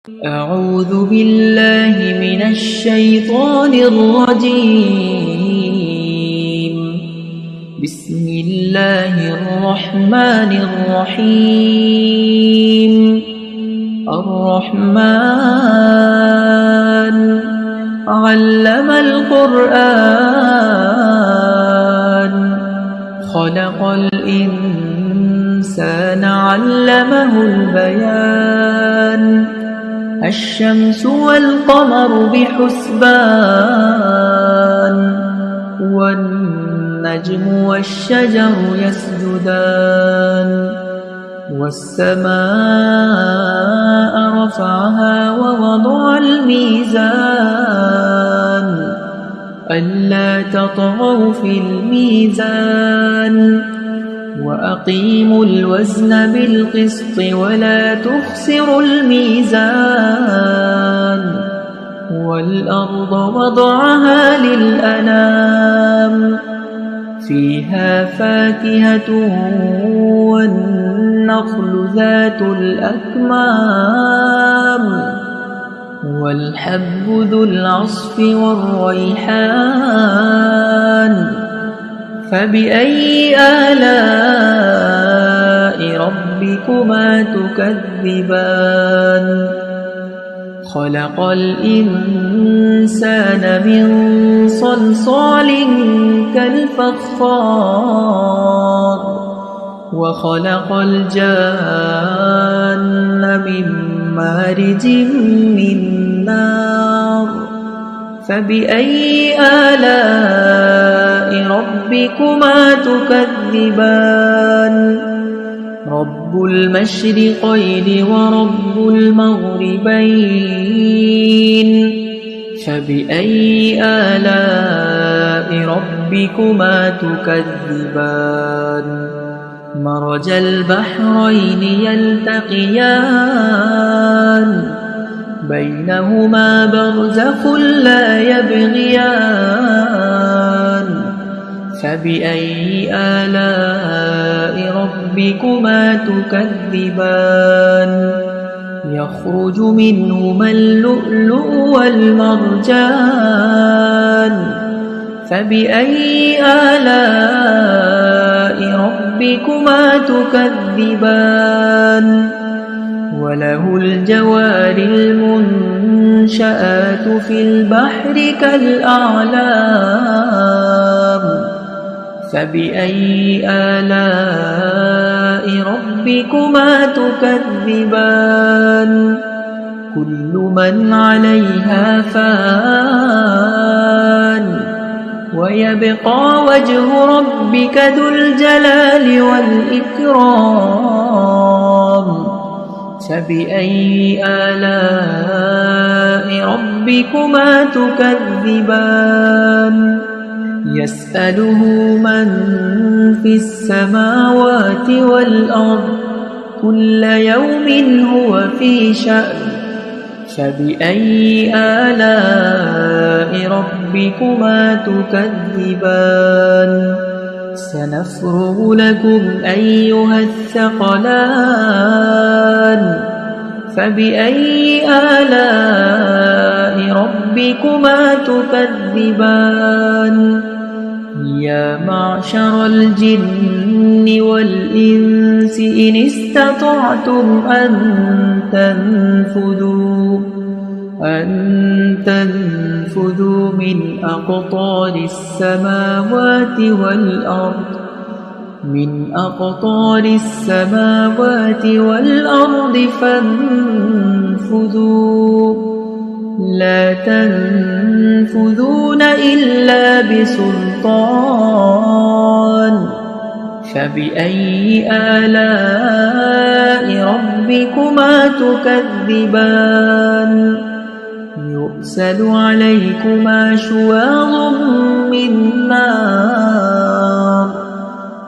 أعوذ بالله من الشيطان الرجيم. بسم الله الرحمن الرحيم. الرحمن علم القرآن خلق الإنسان علمه البيان. الشمس والقمر بحسبان والنجم والشجر يسجدان. والسماء رفعها ووضع الميزان ألا تطغوا في الميزان وأقيموا الوزن بالقسط ولا تخسروا الميزان. والأرض وضعها للأنام فيها فاكهة والنخل ذات الأكمام والحب ذو العصف والريحان. فبأي آلاء ربكما تكذبان؟ خلق الإنسان من صلصال كالفخار وخلق الجان من مارج من نار. فبأي آلاء ربكما تكذبان؟ رب المشرقين ورب المغربين. فبأي آلاء ربكما تكذبان؟ مرج البحرين يلتقيان بينهما برزخ لا يبغيان. فبأي آلاء ربكما تكذبان؟ يخرج منهما اللؤلؤ والمرجان. فبأي آلاء ربكما تكذبان؟ وله الجوار المنشآت في البحر كالأعلام. فبأي آلاء ربكما تكذبان؟ كل من عليها فان ويبقى وجه ربك ذو الجلال والإكرام. فبأي آلاء ربكما تكذبان؟ يسأله من في السماوات والأرض كل يوم هو في شأن. فبأي آلاء ربكما تكذبان؟ سنفرغ لكم أيها الثقلان. فبأي آلاء ربكما تكذبان؟ يا معشر الجن والإنس إن استطعتم أن تنفذوا من أقطار السماوات والأرض فانفذوا لا تنفذون إلا بسلطان. فبأي آلاء ربكما تكذبان؟ يرسل عليكما شواظ من نار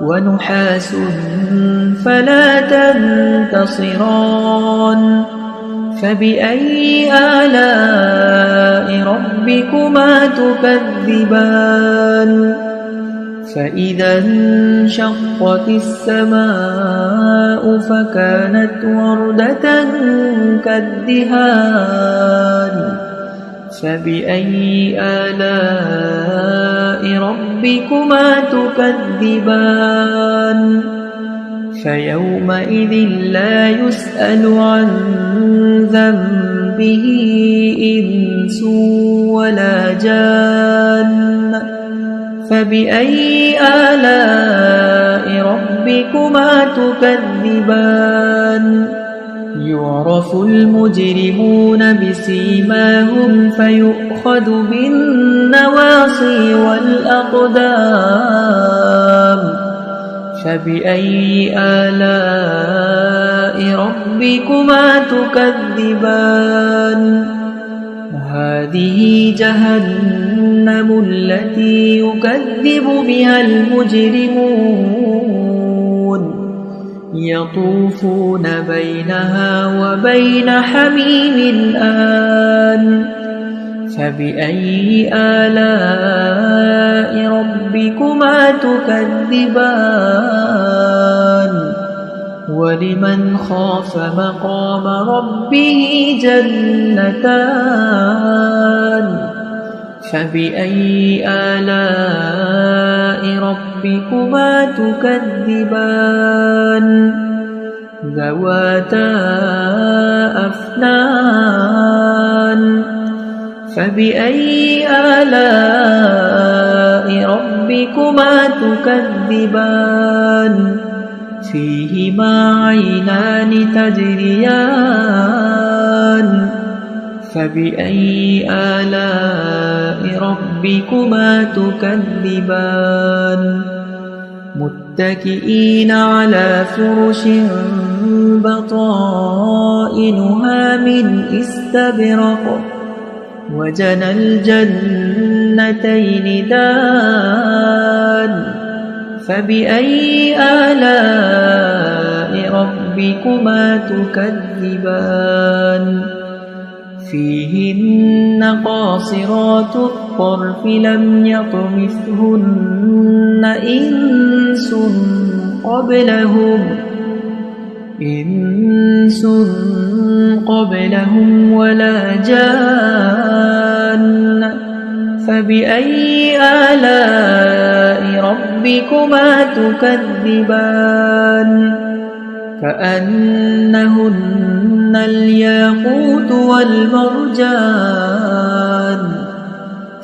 ونحاس فلا تنتصران. فبأي آلاء ربكما تكذبان؟ فإذا انشقت السماء فكانت وردة كالدهان فبأي آلاء ربكما تكذبان فيومئذ لا يسأل عن ذنبه إنس ولا جان فبأي آلاء ربكما تكذبان يعرف المجرمون بسيماهم فيؤخذ بالنواصي والأقدام فبأي آلاء ربكما تكذبان هذه جهنم التي يكذب بها المجرمون يطوفون بينها وبين حميم آن فبأي آلاء ربكما تكذبان ولمن خاف مقام ربه جنتان فبأي آلاء ربكما تكذبان ذواتا أفنان فبأي آلاء ربكما تكذبان فيهما عينان تجريان فبأي آلاء ربكما تكذبان متكئين على فرش بطائنها من استبرق وجنى الجنتين دان فبأي آلاء ربكما تكذبان فيهن قاصرات الطرف لم يطمثهن إنس قبلهم ولا جان فبأي آلاء ربكما تكذبان كأنهن الياقوت والمرجان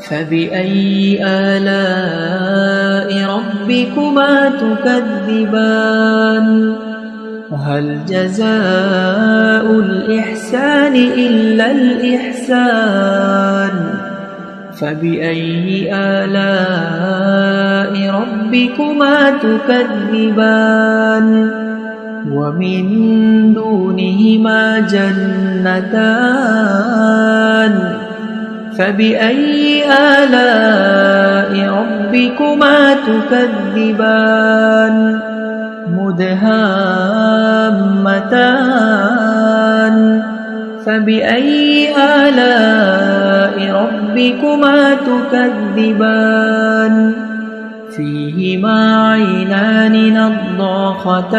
فبأي آلاء ربكما تكذبان هل جزاء الإحسان إلا الإحسان فبأي آلاء ربكما تكذبان ومن دونهما جنتان فبأي آلاء ربكما تكذبان مدهامتان فبأي آلاء ربكما تكذبان فيهما عينان نضاختان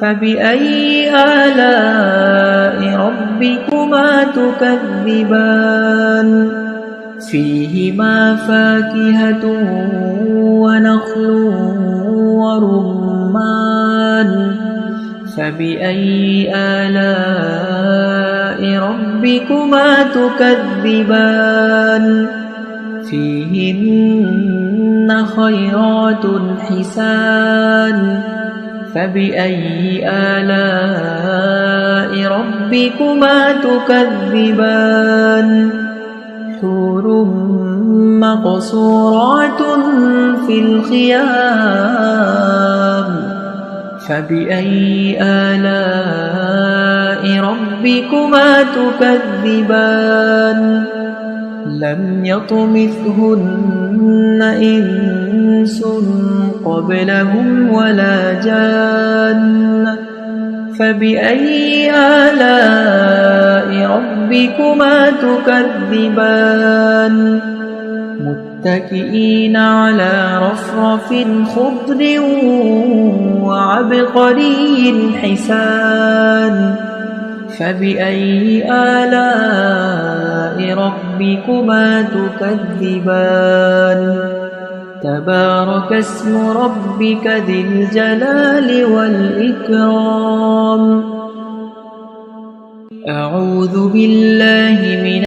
فبأي آلاء ربكما تكذبان فيهما فاكهة ونخل ورمان فبأي آلاء ربكما تكذبان فيهن خيرات حسان فبأي آلاء ربكما تكذبان حور مقصورات في الخيام فبأي آلاء ربكما تكذبان لم يطمثهن إنس قبلهم ولا جان فبأي آلاء ربكما تكذبان متكئين على رفرف خضر وعبقري حسان فبأي آلاء ربكما تكذبان تبارك اسم ربك ذي الجلال والإكرام أعوذ بالله من